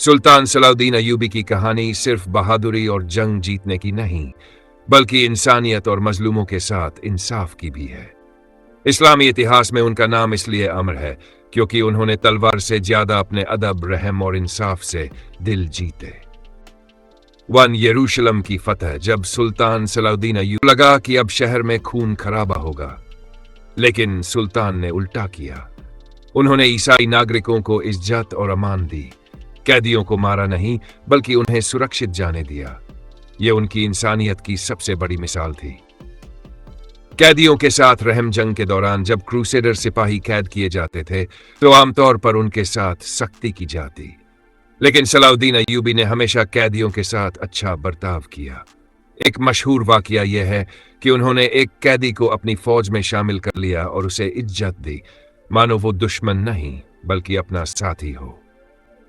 सुल्तान Salauddin Ayyubi की कहानी सिर्फ बहादुरी और जंग जीतने की नहीं, बल्कि इंसानियत और मजलूमों के साथ इंसाफ की भी है। इस्लामी इतिहास में उनका नाम इसलिए अमर है क्योंकि उन्होंने तलवार से ज्यादा अपने अदब, रहम और इंसाफ से दिल जीते। यरूशलेम की फतह। जब सुल्तान सलाउद्दीन अय्यूबी लगा कि अब शहर में खून खराबा होगा, लेकिन सुल्तान ने उल्टा किया। उन्होंने ईसाई नागरिकों को इज्जत और अमान दी, कैदियों को मारा नहीं बल्कि उन्हें सुरक्षित जाने दिया। यह उनकी इंसानियत की सबसे बड़ी मिसाल थी। कैदियों के साथ रहम। जंग के दौरान जब क्रूसेडर सिपाही कैद किए जाते थे तो आमतौर पर उनके साथ सख्ती की जाती, लेकिन सलाउद्दीन अय्यूबी ने हमेशा कैदियों के साथ अच्छा बर्ताव किया। एक मशहूर वाकया यह है कि उन्होंने एक कैदी को अपनी फौज में शामिल कर लिया और उसे इज्जत दी, मानो वो दुश्मन नहीं बल्कि अपना साथी हो।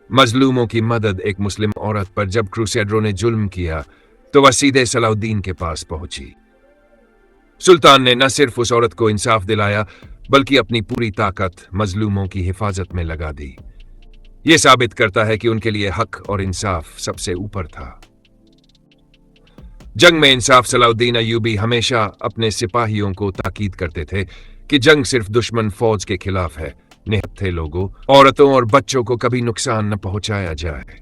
मजलूमों की मदद। एक मुस्लिम औरत पर जब क्रूसेडरों ने जुल्म किया तो वह सीधे सलाउद्दीन के पास पहुंची। सुल्तान ने न सिर्फ उस औरत को इंसाफ दिलाया बल्कि अपनी पूरी ताकत मजलूमों की हिफाजत में लगा दी। यह साबित करता है कि उनके लिए हक और इंसाफ सबसे ऊपर था। जंग में इंसाफ। सलाउद्दीन अय्यूबी हमेशा अपने सिपाहियों को ताकीद करते थे कि जंग सिर्फ दुश्मन फौज के खिलाफ है, निहत्थे लोगों, औरतों और बच्चों को कभी नुकसान न पहुंचाया जाए।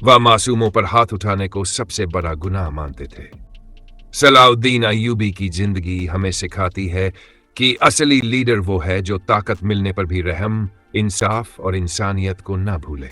वह मासूमों पर हाथ उठाने को सबसे बड़ा गुनाह मानते थे। सलाउद्दीन अय्यूबी की जिंदगी हमें सिखाती है कि असली लीडर वो है जो ताकत मिलने पर भी रहम, इंसाफ और इंसानियत को न भूले।